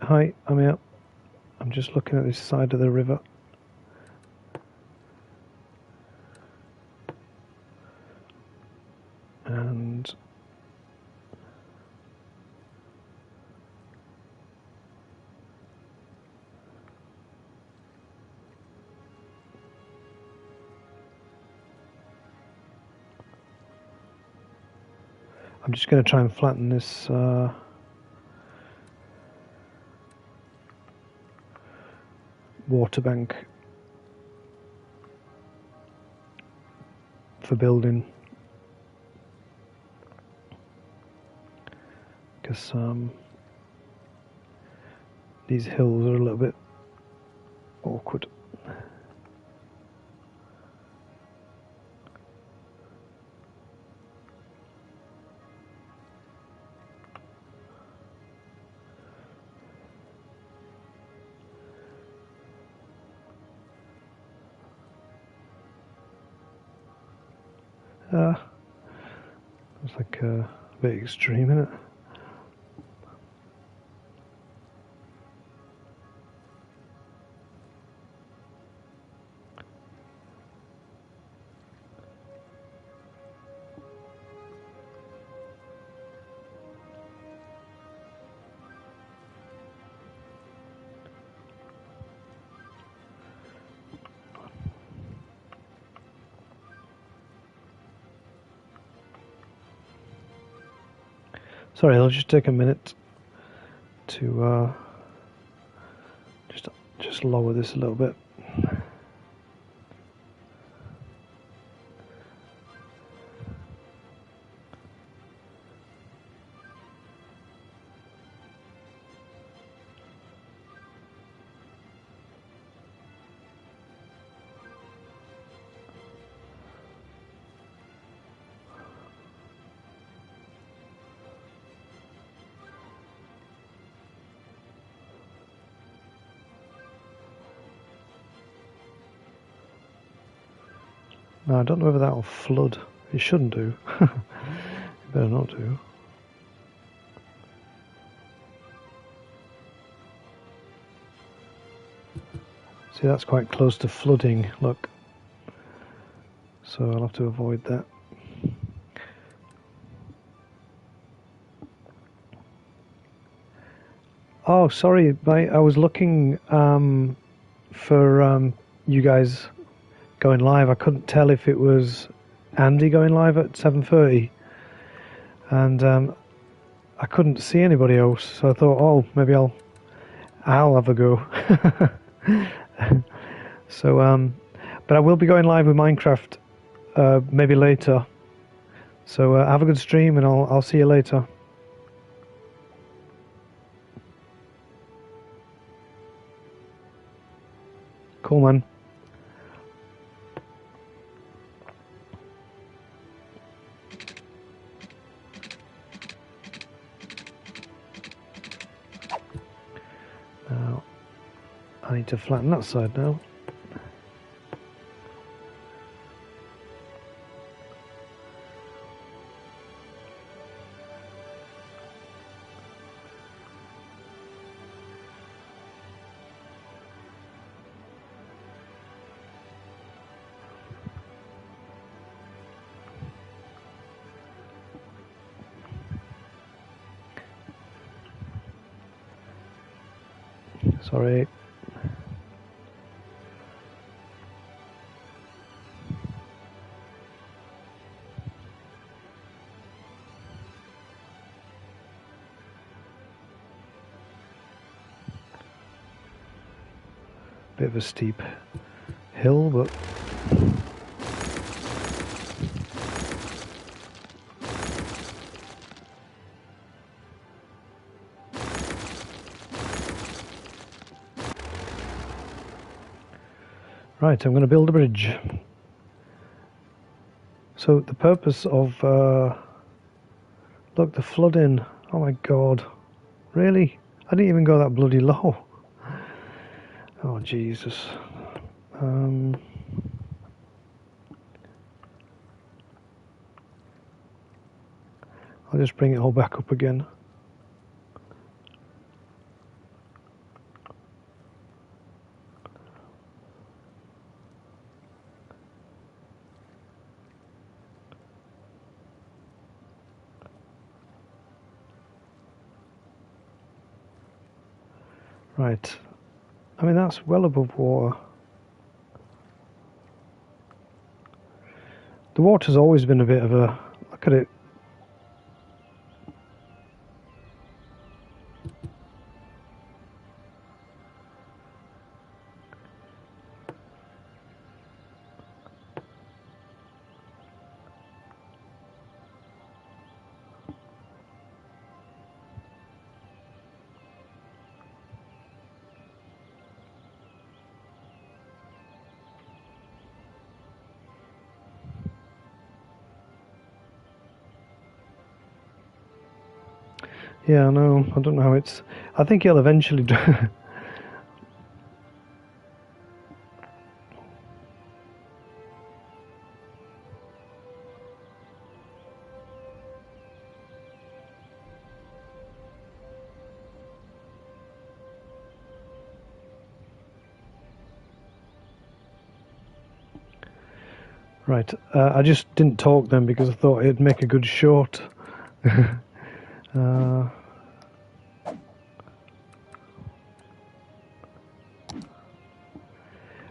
hi, I'm here. I'm just looking at this side of the river. And I'm just going to try and flatten this water bank for building, because these hills are a little bit awkward. It's like a bit extreme, isn't it? Sorry, it'll just take a minute to just lower this a little bit. Now, I don't know whether that'll flood. It shouldn't do. It better not do. See, that's quite close to flooding, look. So I'll have to avoid that. Oh, sorry, I was looking for you guys going live. I couldn't tell if it was Andy going live at 7:30, and I couldn't see anybody else. So I thought, oh, maybe I'll have a go. So, but I will be going live with Minecraft maybe later. So have a good stream, and I'll see you later. Cool, man. Now, I need to flatten that side now. Sorry. Bit of a steep hill, but right, I'm going to build a bridge. So the purpose of look, the flooding. Oh my god, really? I didn't even go that bloody low. Oh Jesus. I'll just bring it all back up again. Right. I mean, that's well above water. The water's always been a bit of a... Look at it. Yeah, I know. I don't know how it's... I think it'll eventually do... Right. I just didn't talk then because I thought it'd make a good short. uh,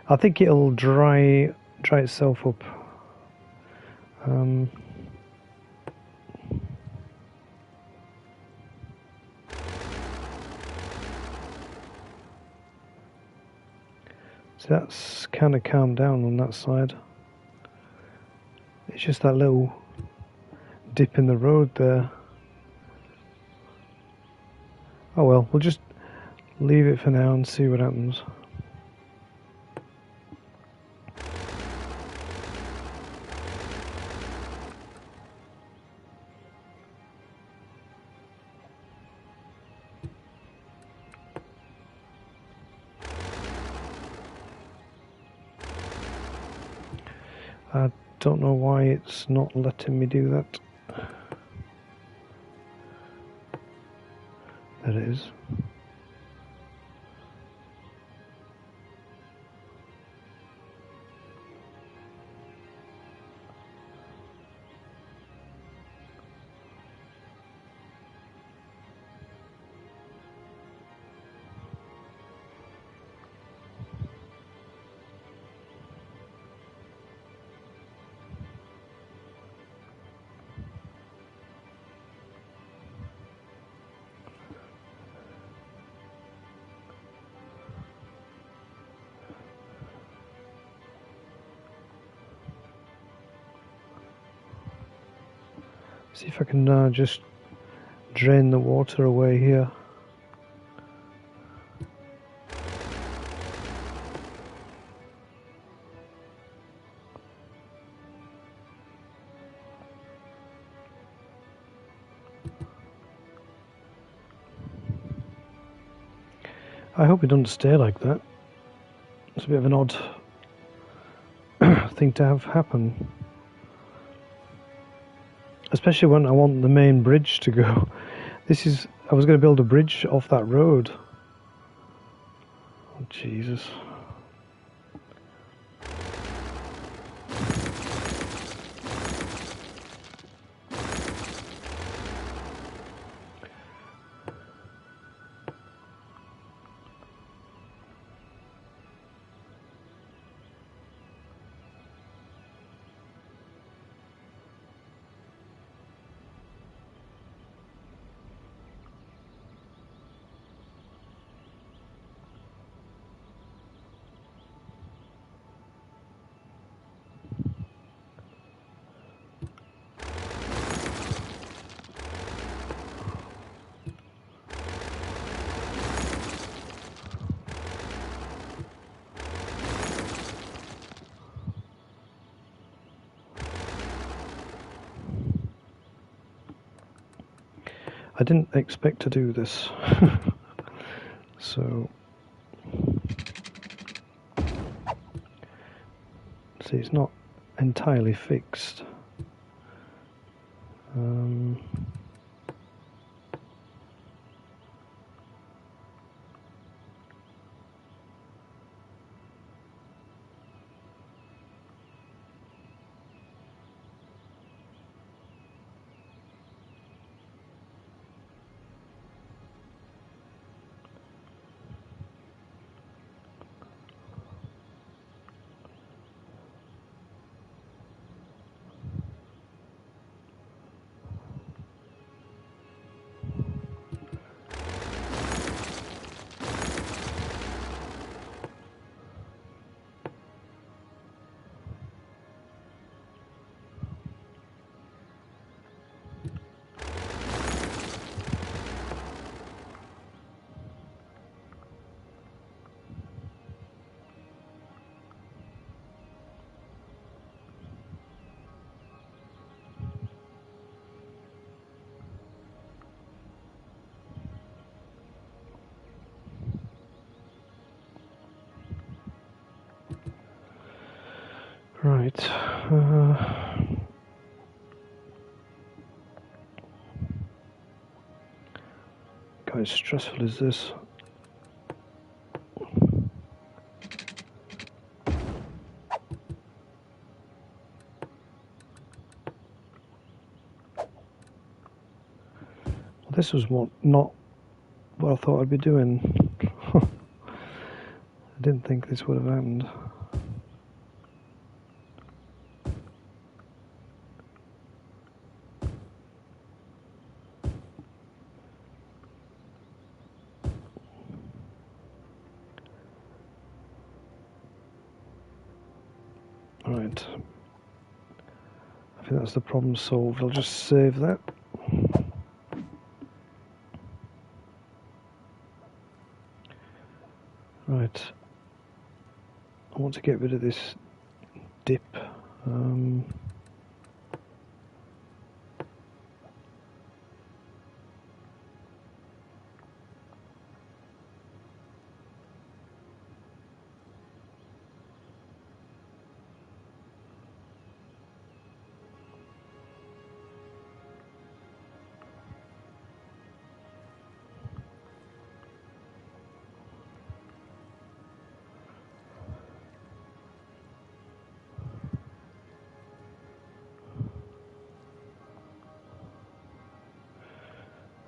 I think it'll dry itself up. So that's kind of calmed down on that side. It's just that little dip in the road there. Oh well, we'll just leave it for now and see what happens. I don't know why it's not letting me do that. There it is. See if I can just drain the water away here. I hope it doesn't stay like that. It's a bit of an odd thing to have happen. Especially when I want the main bridge to go. I was going to build a bridge off that road. Oh, Jesus. I didn't expect to do this. So, see, it's not entirely fixed. Right. God, how stressful is this? This was not what I thought I'd be doing. I didn't think this would have happened. Right. I think that's the problem solved. I'll just save that. Right. I want to get rid of this dip.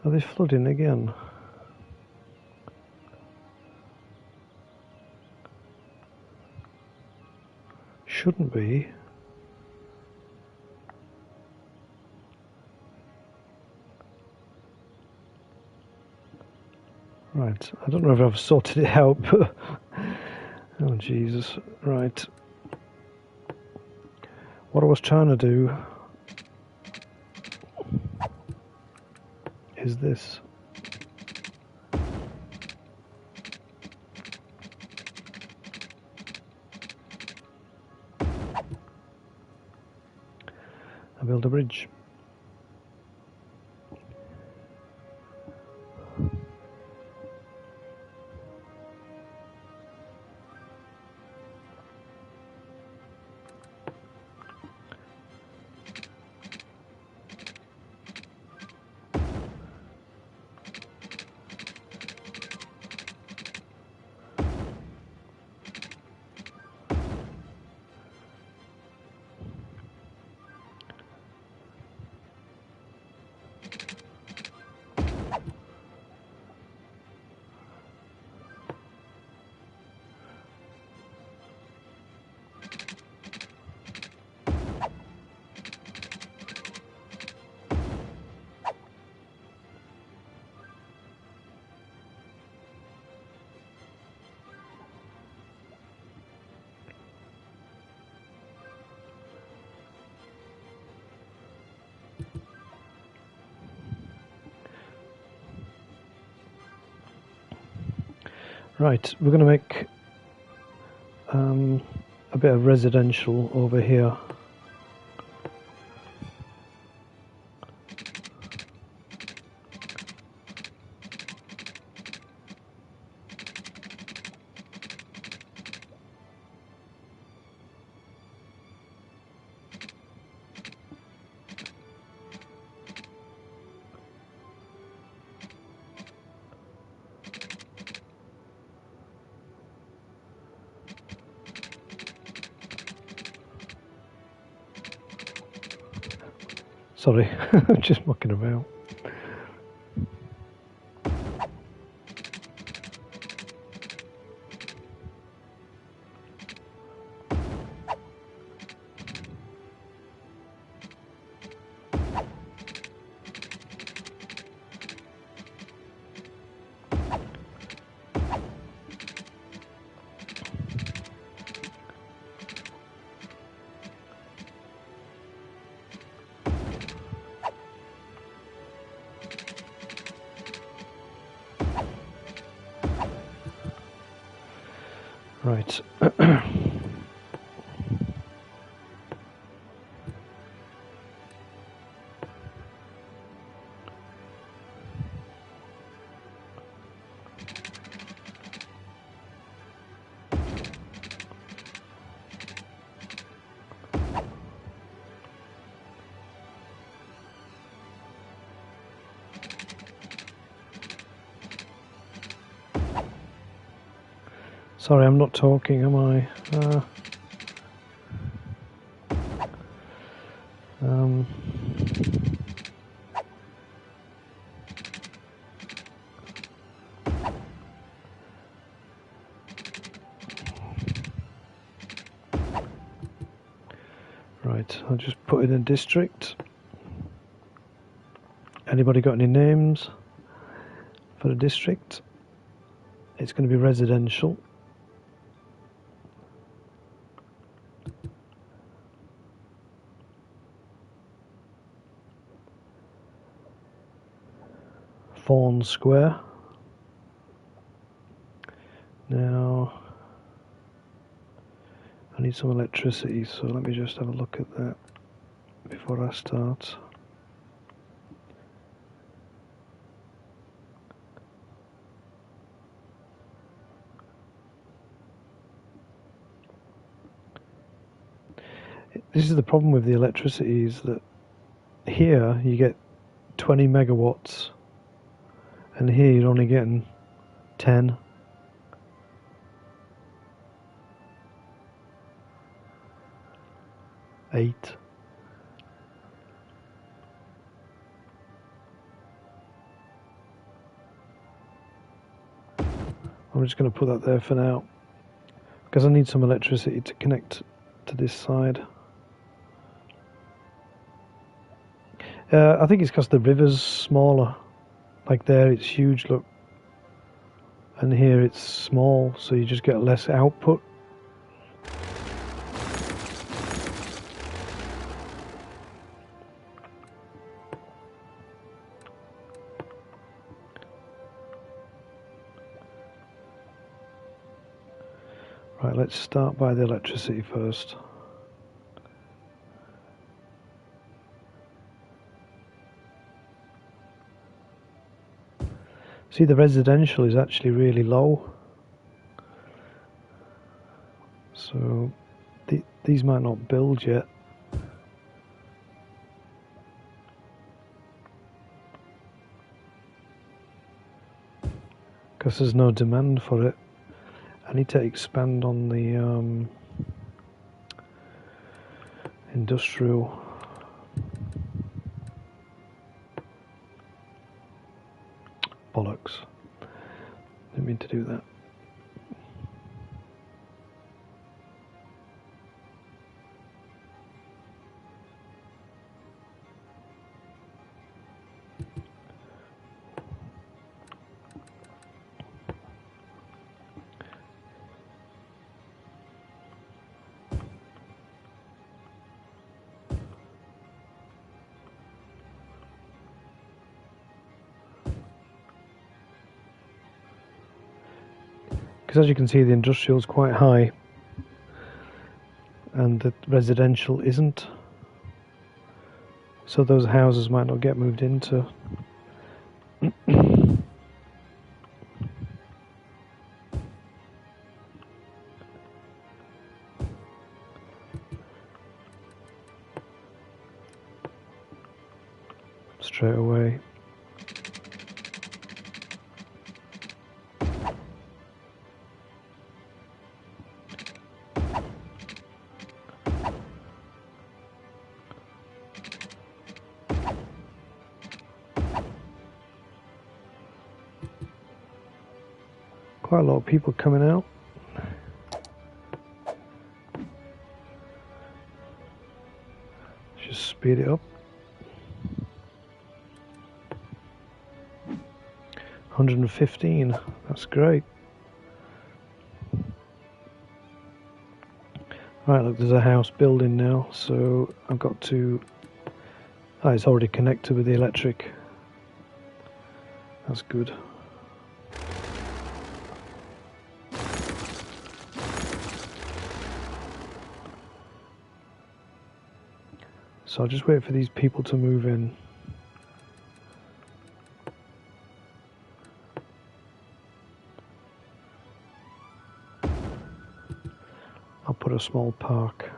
Are they flooding again? Shouldn't be. Right, I don't know if I've sorted it out, but oh Jesus. Right. What I was trying to do is this. I build a bridge. Right, we're going to make a bit of residential over here. Sorry, I'm just mucking about. Right. Sorry, I'm not talking, am I? Um, right, I'll just put in a district. Anybody got any names for the district? It's going to be residential. Fawn Square. Now, I need some electricity, so let me just have a look at that before I start. This is the problem with the electricity, is that here you get 20 megawatts and here you're only getting 10. Eight. I'm just going to put that there for now because I need some electricity to connect to this side. I think it's because the river's smaller. Like there it's huge, look. And here it's small, so you just get less output. Right, let's start by the electricity first. See, the residential is actually really low. So these might not build yet. Because there's no demand for it. I need to expand on the industrial. Bollocks. Didn't mean to do that. Because as you can see, the industrial is quite high and the residential isn't, so those houses might not get moved into. Straight away. Quite a lot of people coming out. Just speed it up. 115, that's great. Right, look, there's a house building now, so I've got to... Oh, it's already connected with the electric. That's good. So I'll just wait for these people to move in. I'll put a small park.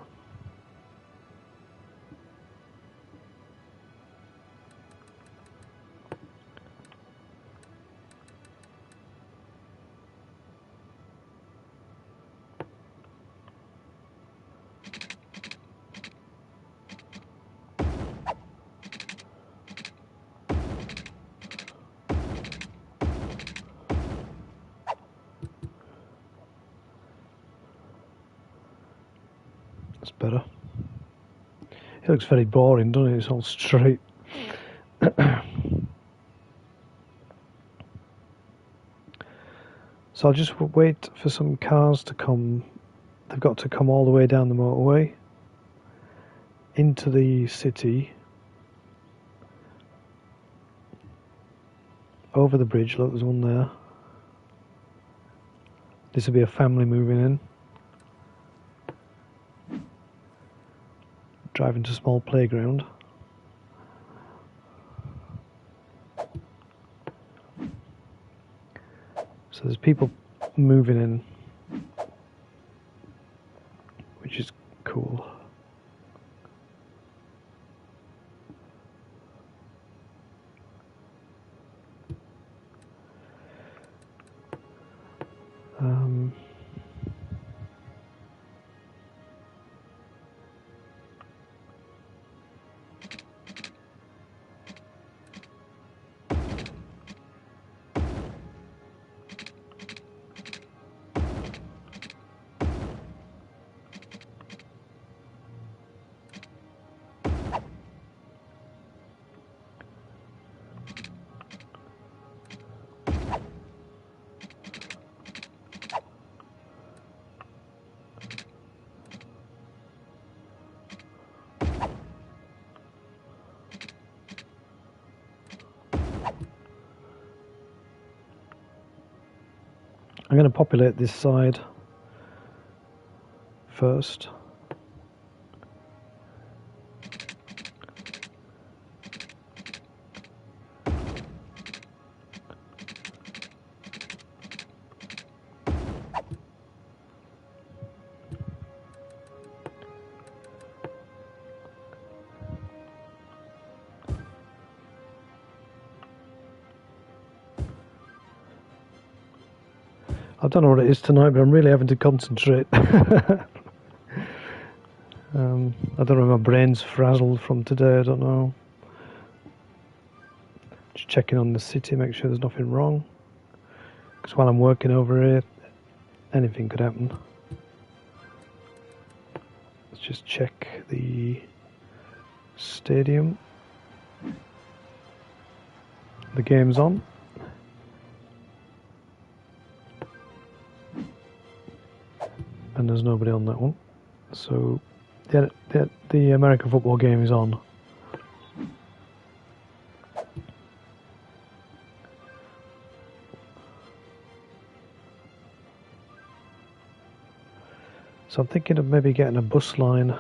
better. It looks very boring, doesn't it? It's all straight. So I'll just wait for some cars to come. They've got to come all the way down the motorway into the city, over the bridge. Look, there's one there. This will be a family moving in, driving to a small playground. So there's people moving in, which is cool. I'm going to populate this side first. I don't know what it is tonight, but I'm really having to concentrate. I don't know, my brain's frazzled from today, I don't know. Just checking on the city, make sure there's nothing wrong. Because while I'm working over here, anything could happen. Let's just check the stadium. The game's on. And there's nobody on that one. So the American football game is on. So I'm thinking of maybe getting a bus line.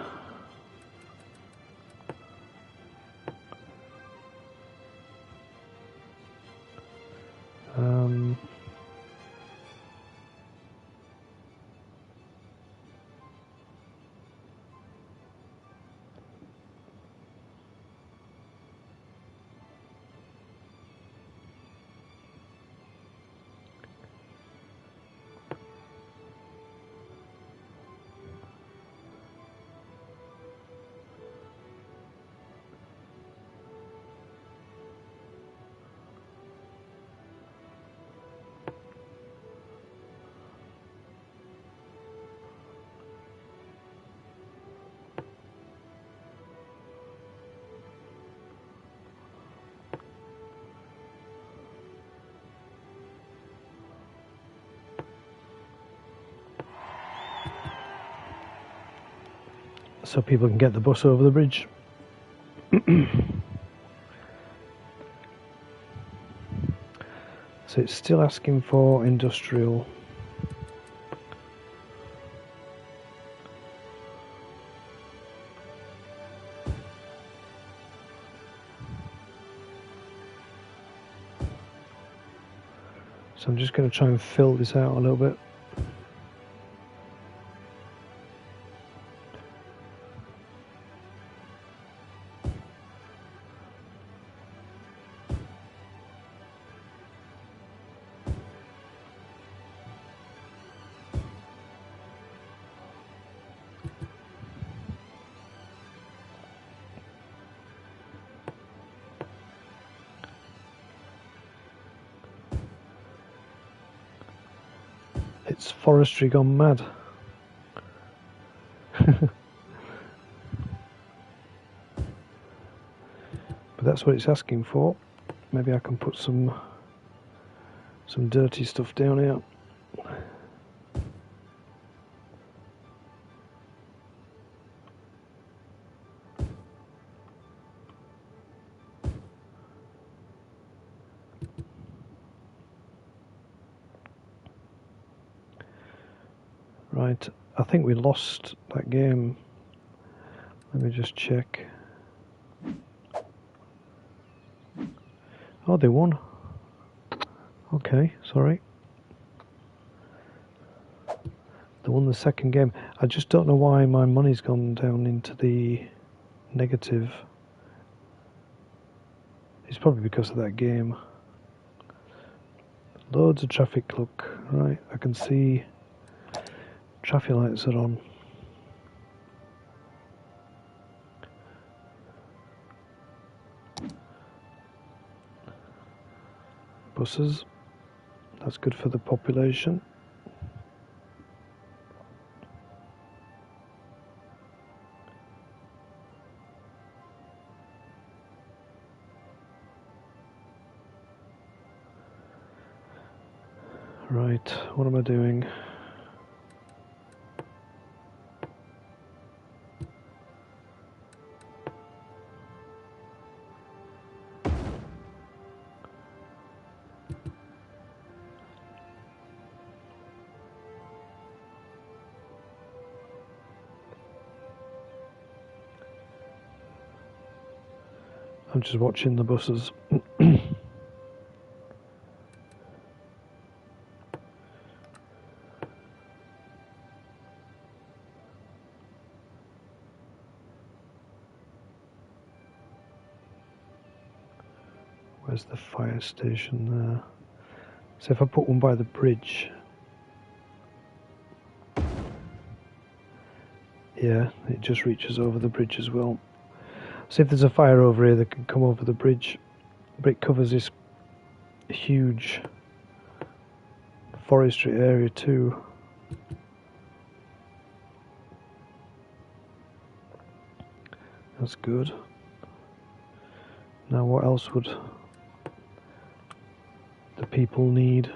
So people can get the bus over the bridge. So it's still asking for industrial. So I'm just going to try and fill this out a little bit. It's forestry gone mad. that's what it's asking for. Maybe I can put some dirty stuff down here. Right, I think we lost that game. Let me just check. Oh, they won. Okay, sorry. They won the second game. I just don't know why my money's gone down into the negative. It's probably because of that game. Loads of traffic, look. Right, I can see traffic lights are on. Buses. That's good for the population. Right, what am I doing? I'm just watching the buses. Where's the fire station there? So if I put one by the bridge, yeah, it just reaches over the bridge as well. So if there's a fire over here, they can come over the bridge, but it covers this huge forestry area too. That's good. Now what else would the people need?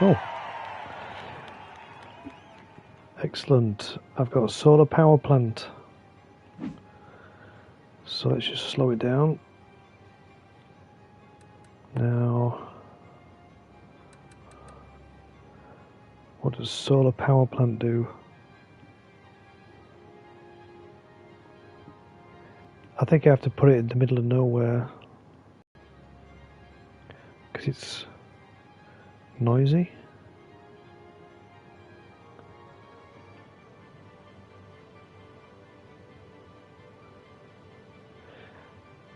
Oh, excellent. I've got a solar power plant. So let's just slow it down. Now, what does solar power plant do? I think I have to put it in the middle of nowhere because it's noisy.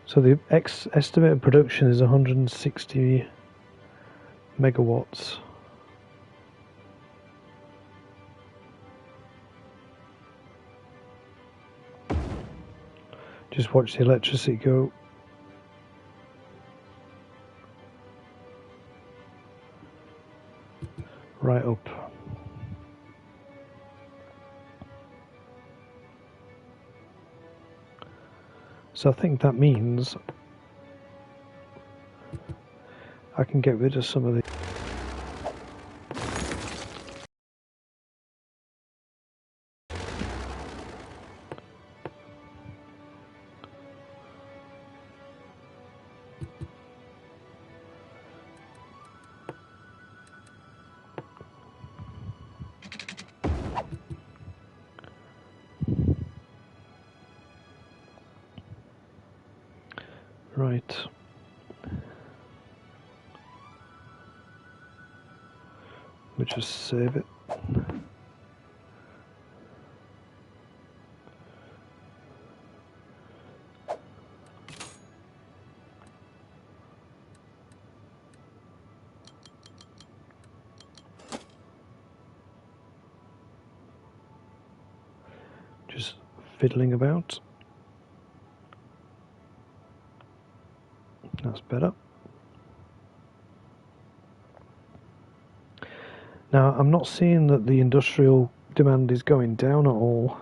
So the estimated production is 160 megawatts. Just watch the electricity go. Right up. So I think that means I can get rid of some of the right. Let me just save it. Just fiddling about. That's better. Now, I'm not seeing that the industrial demand is going down at all.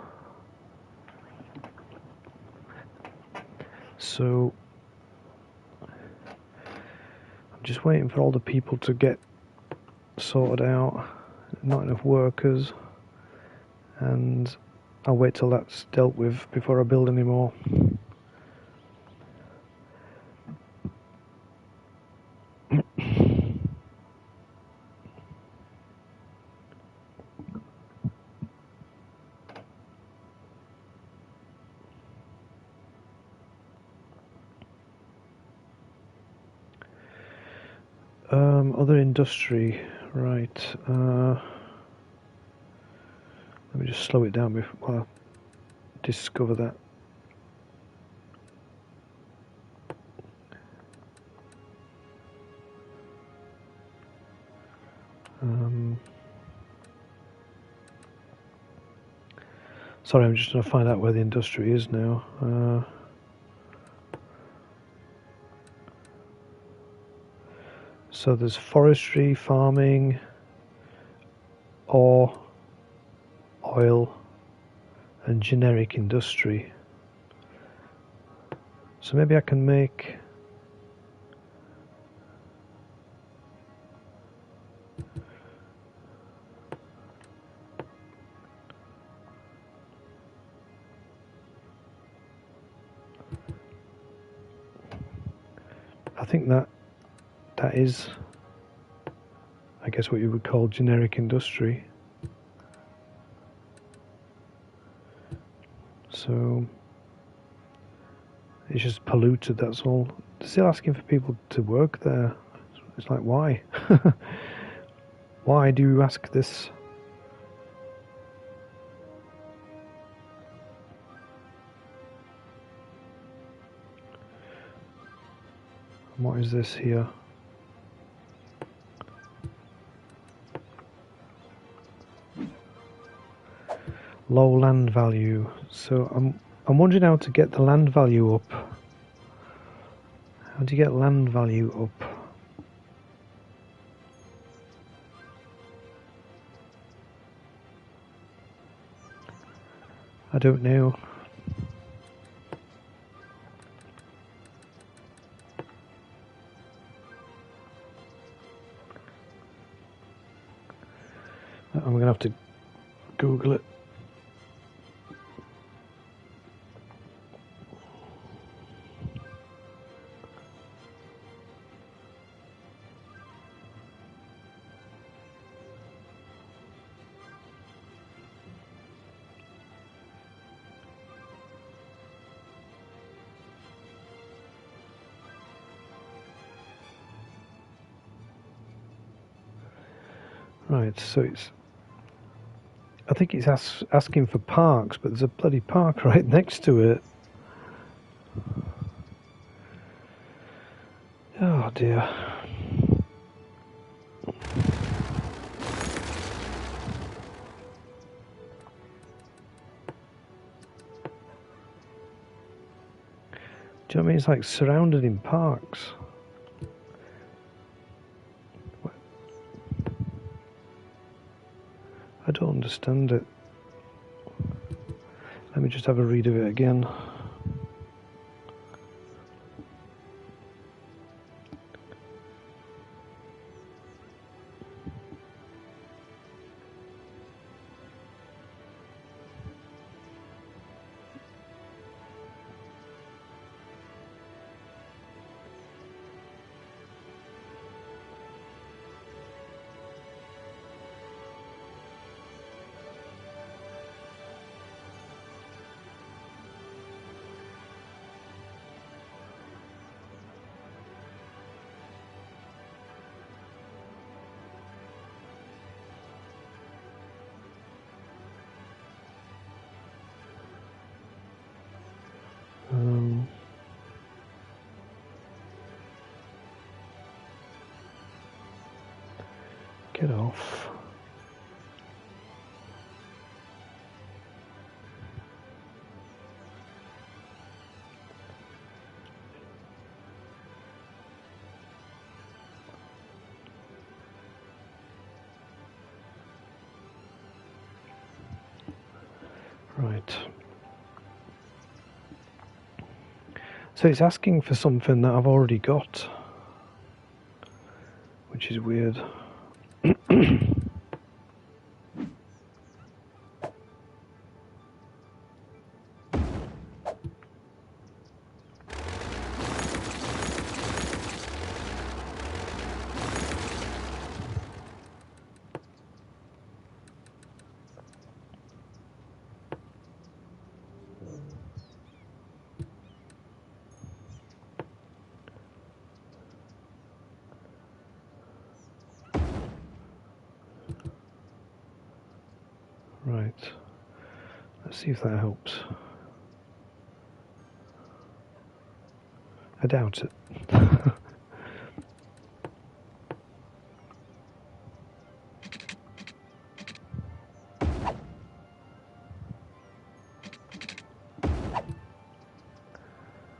So I'm just waiting for all the people to get sorted out. Not enough workers, and I'll wait till that's dealt with before I build any more. Other industry, right. Let me just slow it down before I discover that. Sorry, I'm just trying to find out where the industry is now. So there's forestry, farming, ore, oil, and generic industry. So maybe I can make... I think that is, I guess, what you would call generic industry. So it's just polluted, that's all. They're still asking for people to work there. It's like, why? Why do you ask this? And what is this here? Low land value. So I'm wondering how to get the land value up. How do you get land value up? I don't know. I'm going to have to Google it. Right, so I think it's asking for parks, but there's a bloody park right next to it. Oh dear. Do you know what I mean? It's like surrounded in parks. I don't understand it. Let me just have a read of it again. Get off. Right. So it's asking for something that I've already got, which is weird. Right, let's see if that helps. I doubt it.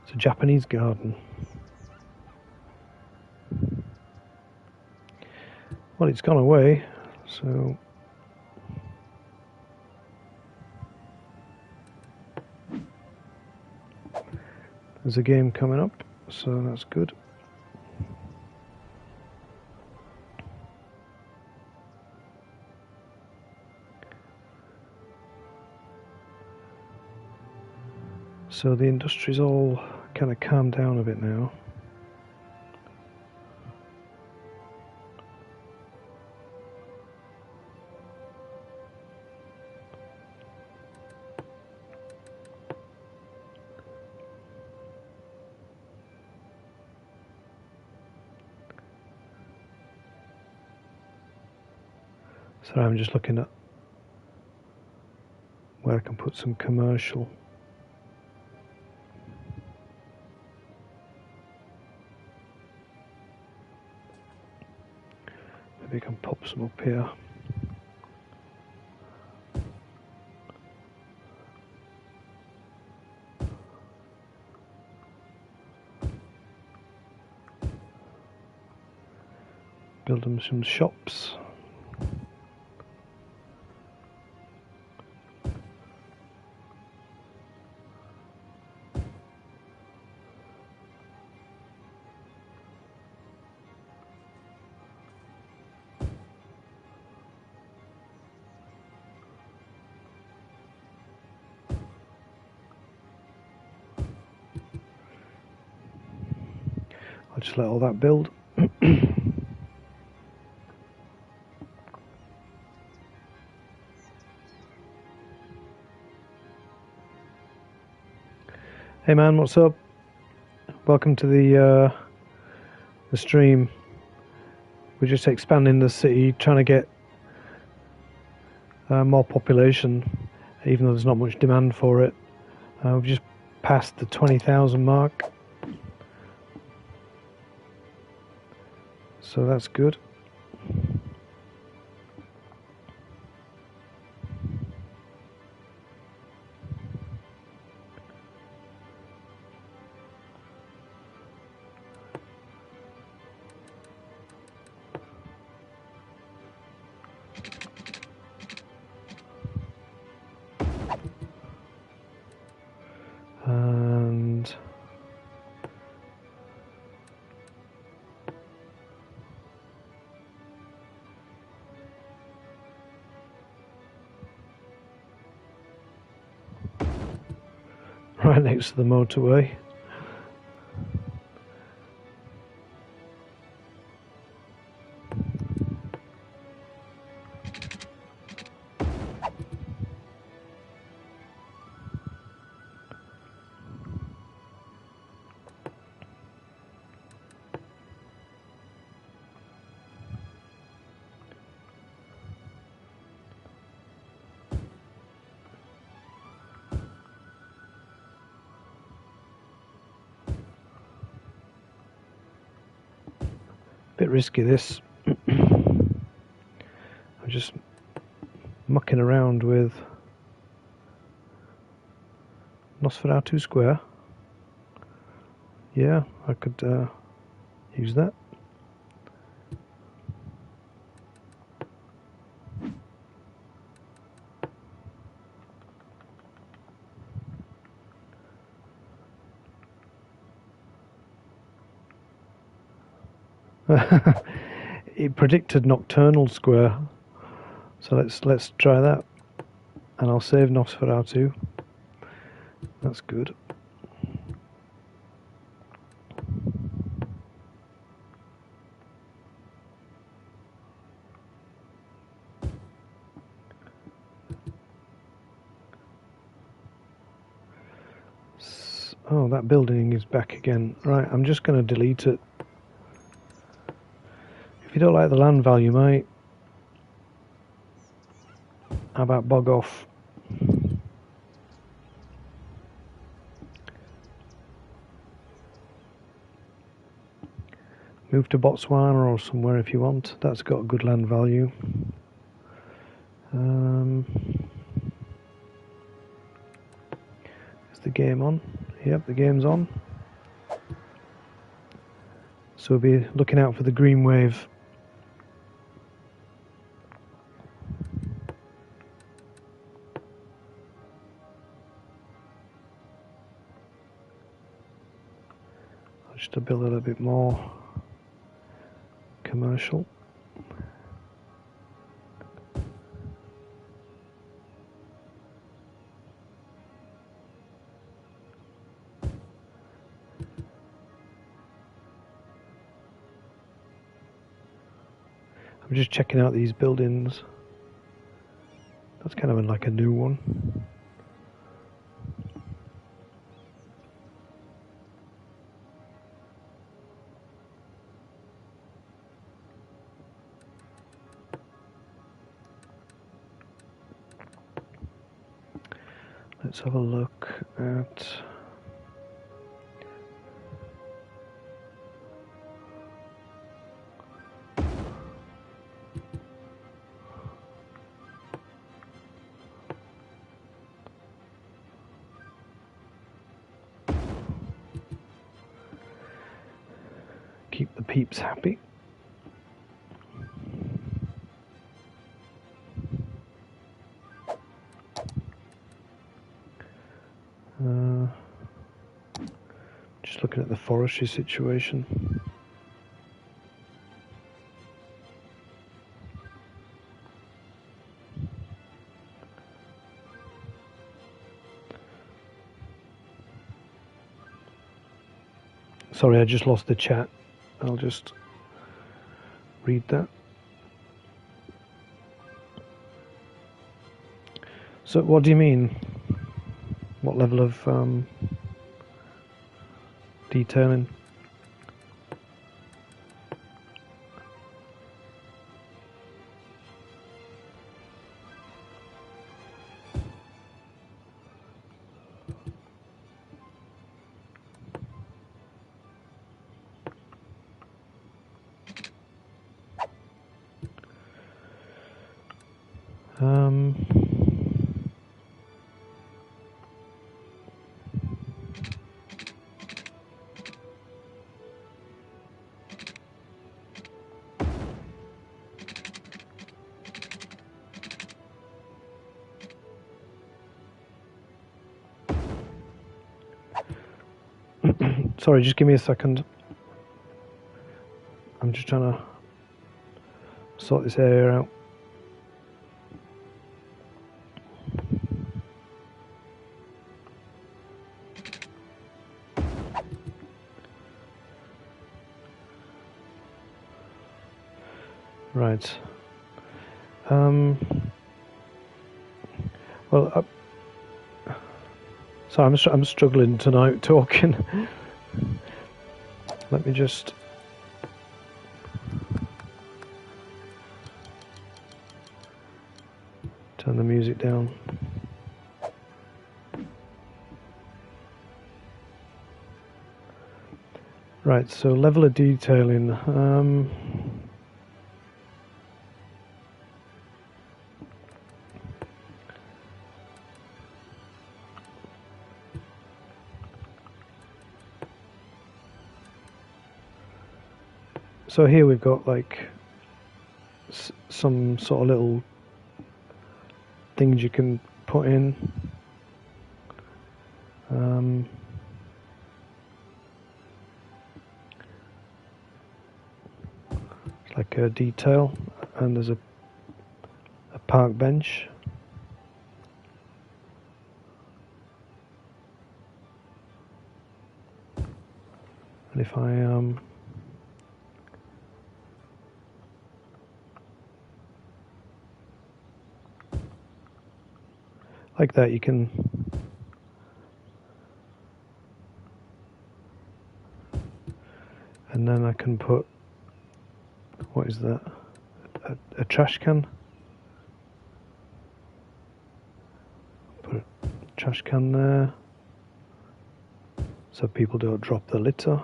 It's a Japanese garden. Well, it's gone away, so there's a game coming up, so that's good. So the industry's all kind of calmed down a bit now. So I'm just looking at where I can put some commercial. Maybe I can pop some up here. Build them some shops. I'll just let all that build. Hey man, what's up? Welcome to the stream. We're just expanding the city, trying to get more population, even though there's not much demand for it. We've just passed the 20,000 mark, so that's good. And right next to the motorway. Bit risky this. I'm just mucking around with Nosferatu Square. Yeah, I could use that. It predicted nocturnal square, so let's try that, and I'll save Nosferatu. That's good. Oh, that building is back again. Right, I'm just going to delete it. If you don't like the land value, mate, how about bog off? Move to Botswana or somewhere if you want. That's got good land value. Is the game on? Yep, the game's on. So we'll be looking out for the green wave. Just to build a little bit more commercial. I'm just checking out these buildings. That's kind of like a new one. Let's have a look at... keep the peeps happy. Just looking at the forestry situation. Sorry, I just lost the chat. I'll just read that. So what do you mean? What level of detailing? Sorry, just give me a second. I'm just trying to sort this area out. Right. Well, sorry, I'm struggling tonight talking. Let me just... turn the music down. Right, so level of detailing. So here we've got like some sort of little things you can put in. like a detail, and there's a park bench. And if I like that, you can and then I can put, what is that, a trash can. Put a trash can there so people don't drop the litter.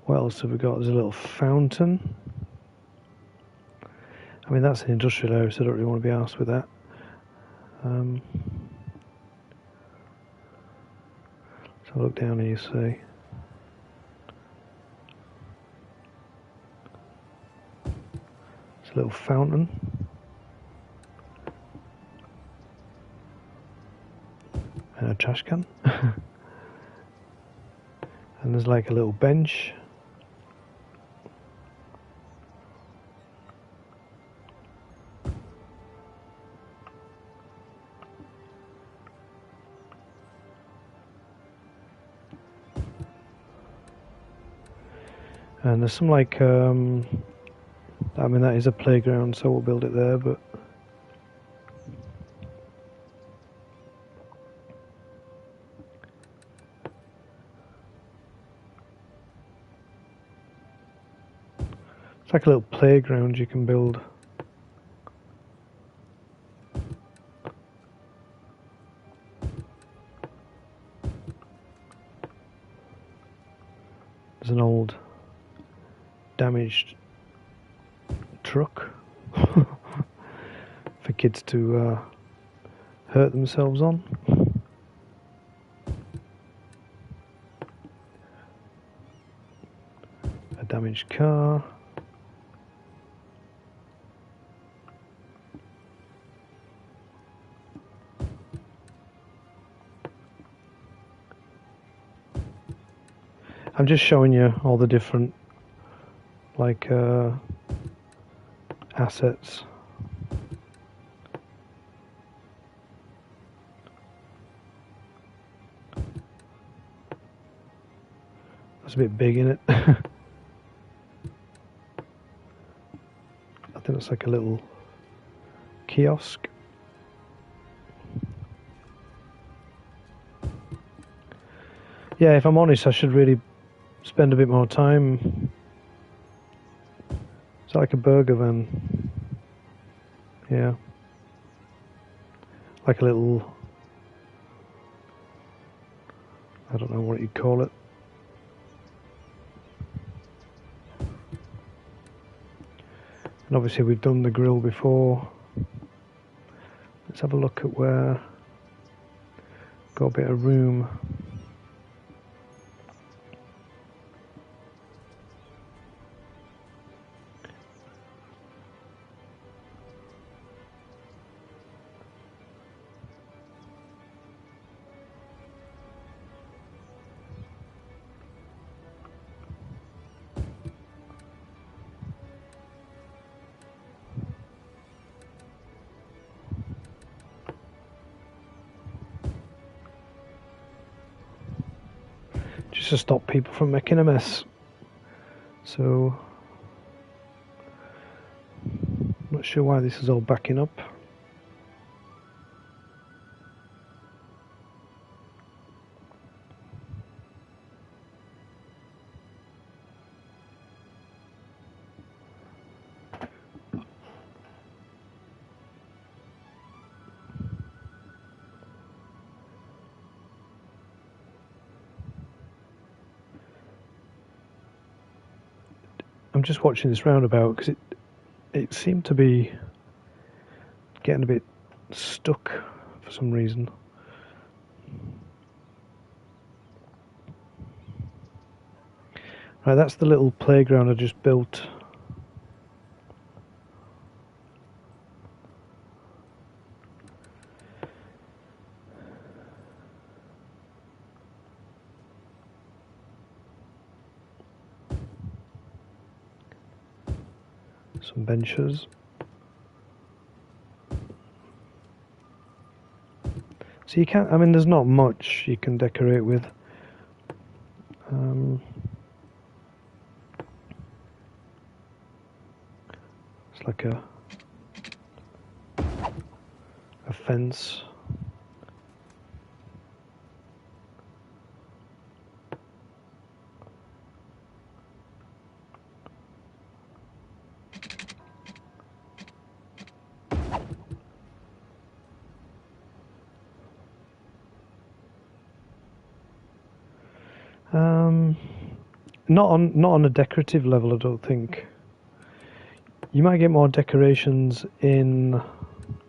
What else have we got? There's a little fountain. I mean, that's an industrial area, so I don't really want to be arsed with that. So look down here, you see. It's a little fountain. And a trash can. And there's like a little bench. And there's some like, I mean, that is a playground, so we'll build it there, but it's like a little playground you can build. There's an old damaged truck for kids to hurt themselves on. A damaged car. I'm just showing you all the different like assets. That's a bit big, isn't it? I think it's like a little kiosk. Yeah, if I'm honest, I should really spend a bit more time. It's like a burger van. Yeah. Like a little, I don't know what you'd call it. And obviously we've done the grill before. Let's have a look at where, got a bit of room. Just to stop people from making a mess. So, not sure why this is all backing up. I'm just watching this roundabout because it seemed to be getting a bit stuck for some reason. Right, that's the little playground I just built. Some benches. So you can't, I mean, there's not much you can decorate with. It's like a fence. Not on a decorative level, I don't think. You might get more decorations in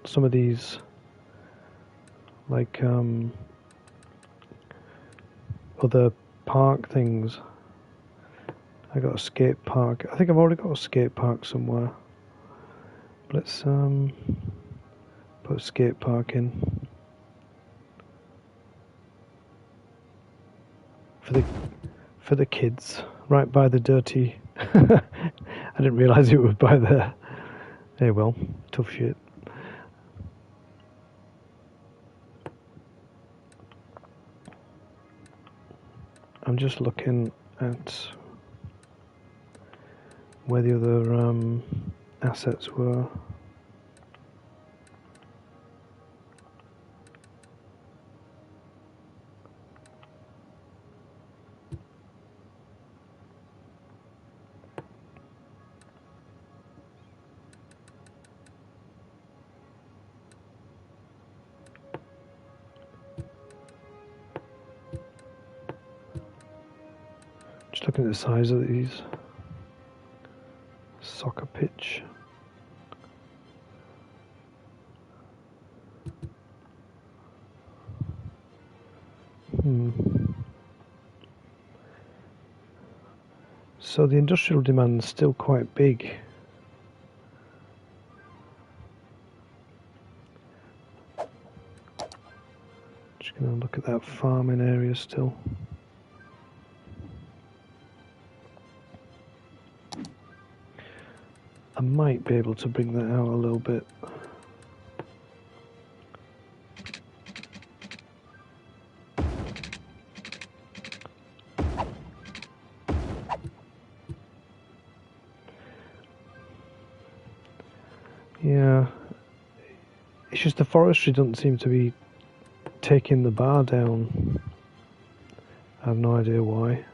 some of these, like other park things. I got a skate park. I think I've already got a skate park somewhere. Let's put a skate park in for the kids, right by the dirty. I didn't realise it was by there. Hey, well, tough shit. I'm just looking at where the other assets were. Just looking at the size of these. Soccer pitch. So the industrial demand is still quite big. Just going to look at that farming area still. I might be able to bring that out a little bit. Yeah, it's just the forestry doesn't seem to be taking the bar down. I have no idea why.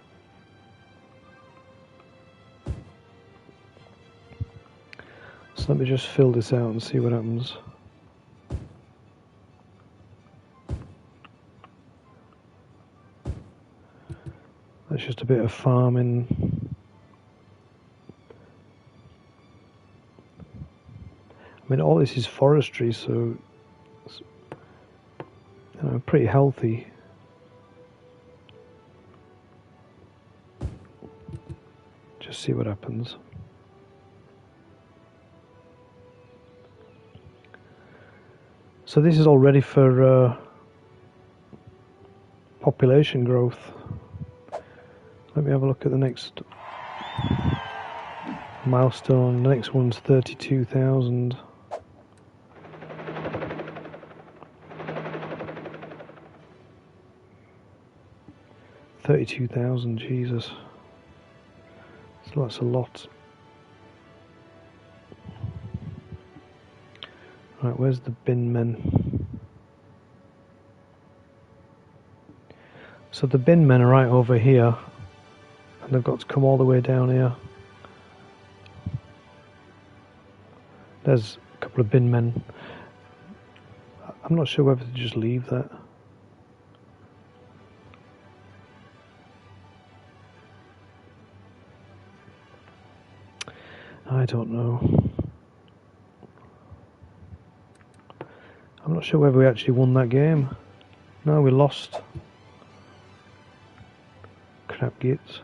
So let me just fill this out and see what happens. That's just a bit of farming. I mean, all this is forestry, so it's, you know, pretty healthy. Just see what happens. So this is all ready for population growth. Let me have a look at the next milestone. The next one's 32,000. Jesus. So that's a lot. Right, where's the bin men? So the bin men are right over here, and they've got to come all the way down here. There's a couple of bin men. I'm not sure whether to just leave that. I don't know. I'm not sure whether we actually won that game. No, we lost. Crap gits.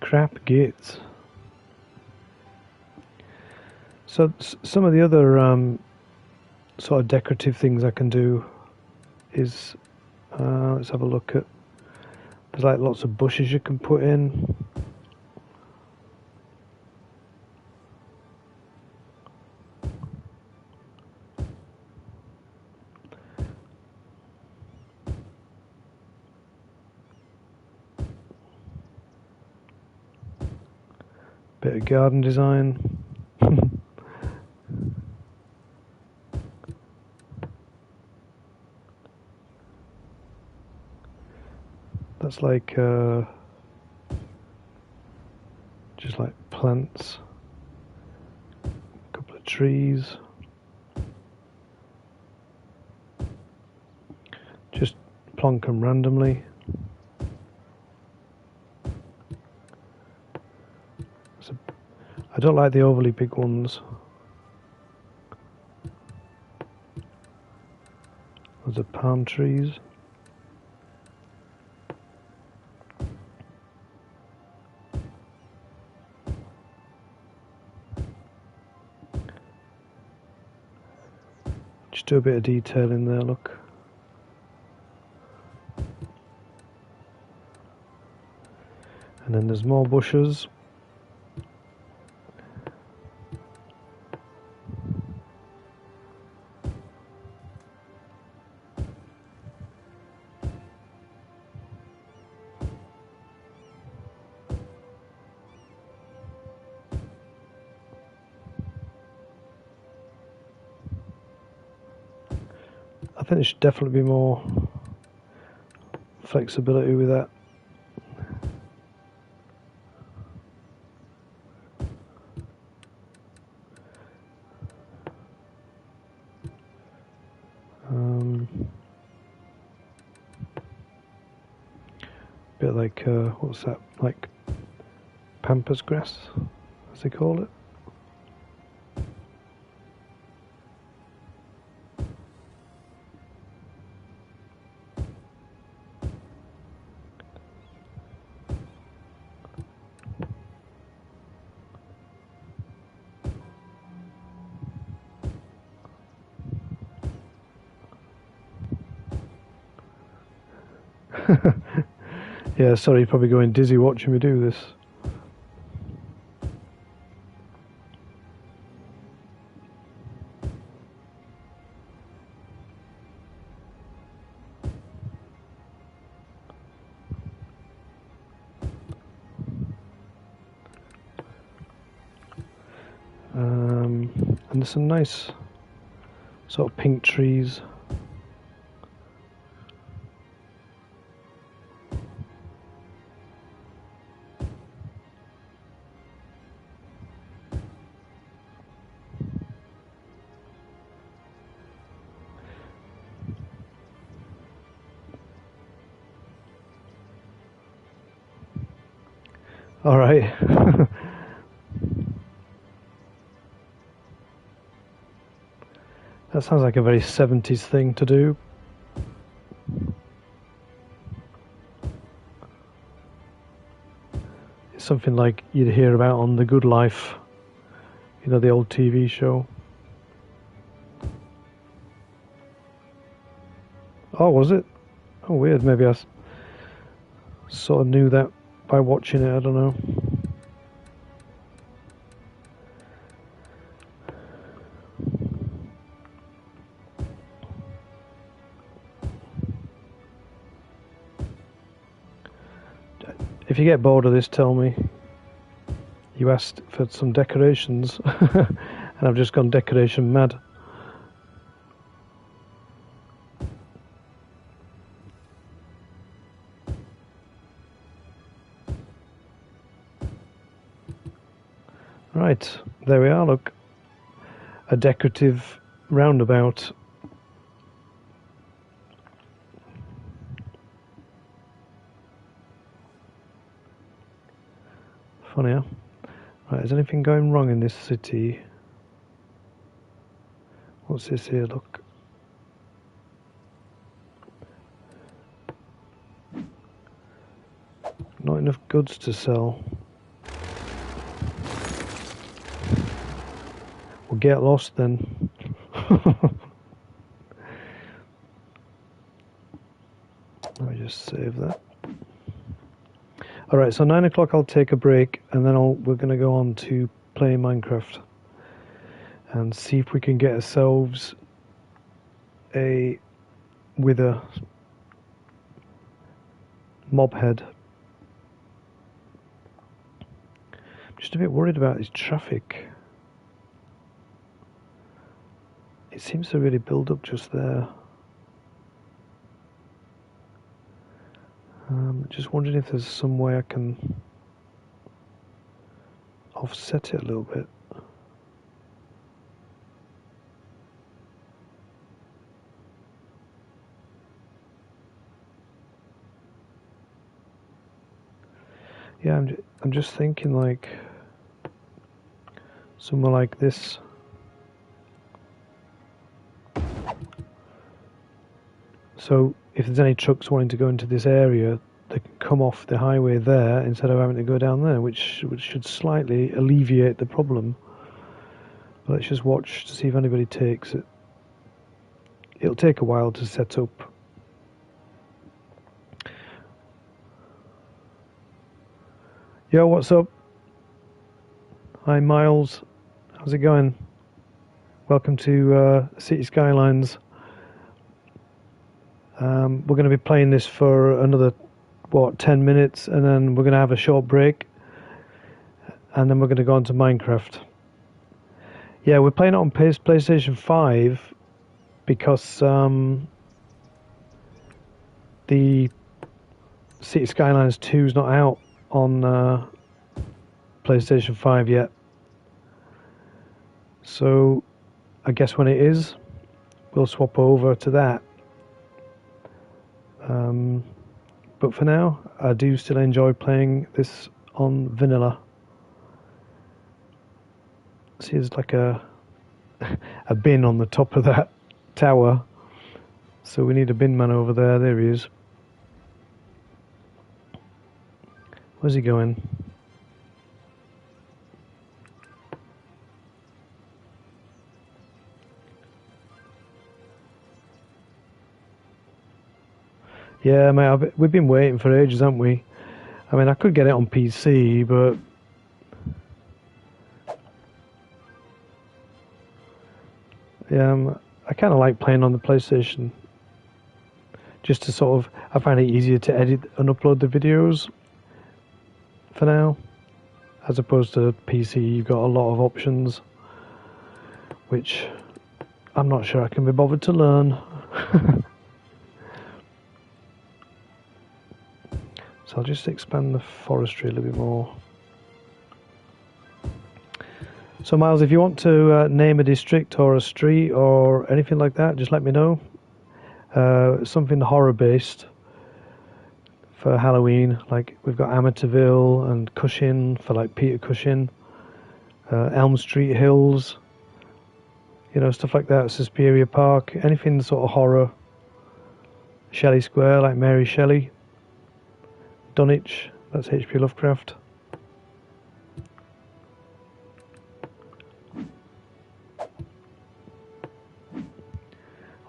Crap gits. So some of the other sort of decorative things I can do is, let's have a look at, there's like lots of bushes you can put in. Bit of garden design. That's like just like plants, a couple of trees, just plonk them randomly. I don't like the overly big ones. Those are palm trees. Just do a bit of detail in there, look. And then there's more bushes. I think there should definitely be more flexibility with that. Bit like, what's that, like pampas grass, as they call it. Yeah, sorry, you're probably going dizzy watching me do this. And there's some nice sort of pink trees. All right. That sounds like a very 70s thing to do. It's something like you'd hear about on The Good Life, you know, the old TV show. Oh, was it? Oh, weird. Maybe I sort of knew that by watching it. I don't know. If you get bored of this, tell me. You asked for some decorations, and I've just gone decoration mad. Right, there we are, look. A decorative roundabout. Funny, huh? Right, is anything going wrong in this city? What's this here, look? Not enough goods to sell. We'll get lost then. just save that. Alright, so 9 o'clock I'll take a break, and then we're going to go on to play Minecraft and see if we can get ourselves a wither mob head. I'm just a bit worried about this traffic. It seems to really build up just there. Just wondering if there's some way I can offset it a little bit. Yeah, I'm just thinking like somewhere like this. So if there's any trucks wanting to go into this area, they can come off the highway there instead of having to go down there, which should slightly alleviate the problem. But let's just watch to see if anybody takes it. It'll take a while to set up. Yo, what's up? Hi, Miles. How's it going? Welcome to City Skylines. We're going to be playing this for another, 10 minutes, and then we're going to have a short break, and then we're going to go on to Minecraft. Yeah, we're playing it on PlayStation 5 because the City Skylines 2 is not out on PlayStation 5 yet. So I guess when it is, we'll swap over to that. But for now, I do still enjoy playing this on vanilla. See, there's like a bin on the top of that tower. So we need a bin man over there. There he is. Where's he going? Yeah, mate, we've been waiting for ages, haven't we? I mean, I could get it on PC, but yeah, I kind of like playing on the PlayStation. Just to sort of, I find it easier to edit and upload the videos for now, as opposed to PC. You've got a lot of options, which I'm not sure I can be bothered to learn. So I'll just expand the forestry a little bit more. So Miles, if you want to name a district or a street or anything like that, just let me know. Something horror based for Halloween, like we've got Amityville and Cushing for like Peter Cushing, Elm Street Hills, you know, stuff like that, Suspiria Park, anything sort of horror. Shelley Square, like Mary Shelley. Dunwich, that's H.P. Lovecraft.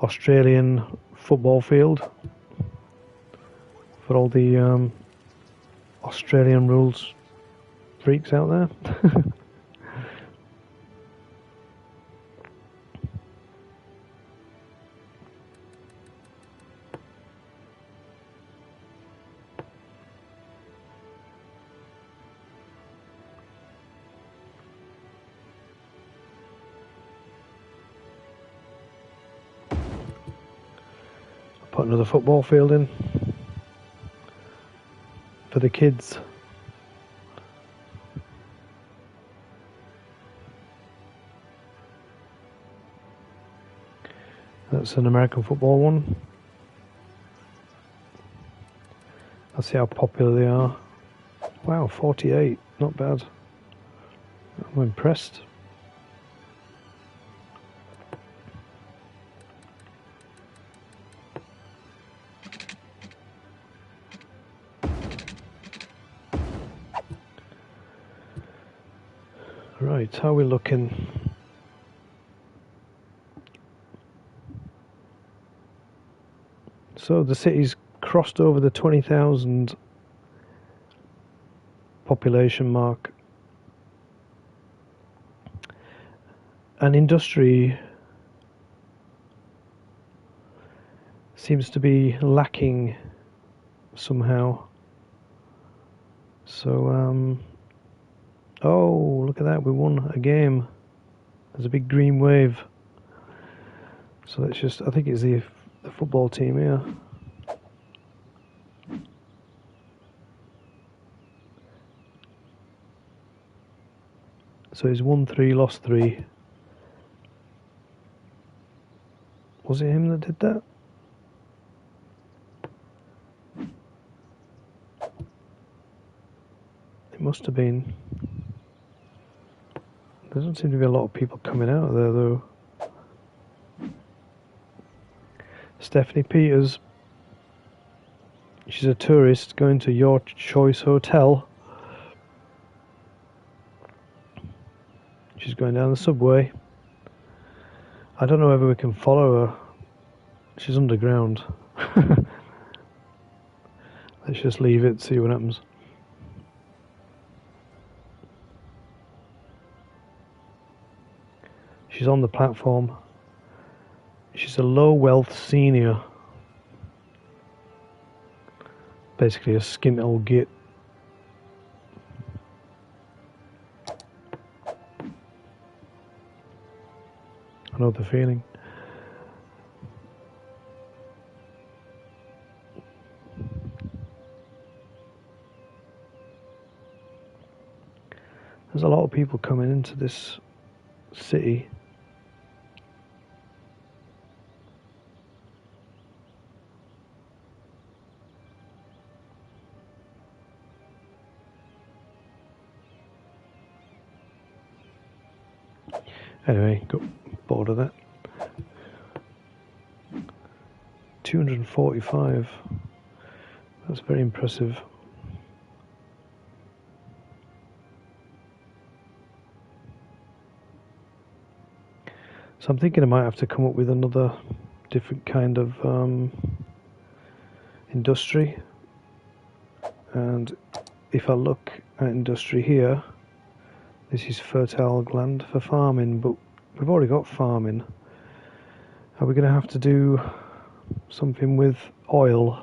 Australian football field for all the Australian rules freaks out there. Put another football field in for the kids. That's an American football one. Let's see how popular they are. Wow, 48, not bad. I'm impressed. Right, how are we looking? So the city's crossed over the 20,000 population mark. And industry seems to be lacking somehow. So, oh, look at that, we won a game. There's a big green wave. So that's just, I think it's the football team here. So he's won 3, lost 3. Was it him that did that? It must have been. There doesn't seem to be a lot of people coming out of there though. Stephanie Peters. She's a tourist going to Your Choice Hotel. She's going down the subway. I don't know whether we can follow her. She's underground. Let's just leave it, see what happens. She's on the platform. She's a low wealth senior. Basically a skint old git. I know the feeling. There's a lot of people coming into this city. Anyway, got bored of that. 245. That's very impressive. So I'm thinking I might have to come up with another different kind of industry. And if I look at industry here, this is fertile land for farming, but we've already got farming. Are we going to have to do something with oil?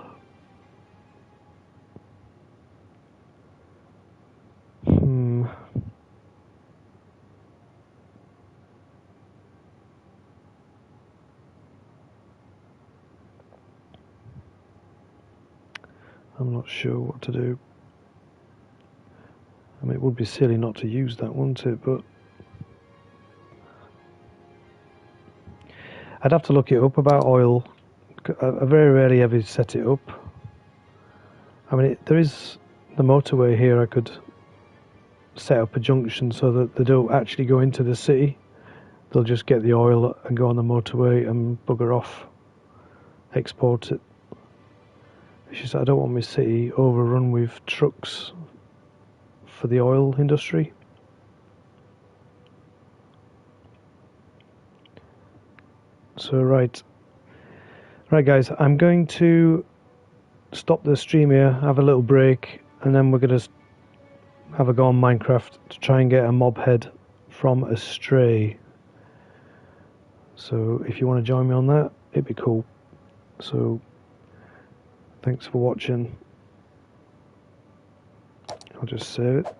I'm not sure what to do. I mean, it would be silly not to use that, wouldn't it? But I'd have to look it up about oil. I very rarely ever set it up. I mean, there is the motorway here. I could set up a junction so that they don't actually go into the city. They'll just get the oil and go on the motorway and bugger off, export it. It's just I don't want my city overrun with trucks for the oil industry. So right guys, I'm going to stop the stream here, have a little break, and then we're going to have a go on Minecraft to try and get a mob head from a stray. So if you want to join me on that, it'd be cool. So thanks for watching. I'll just save it.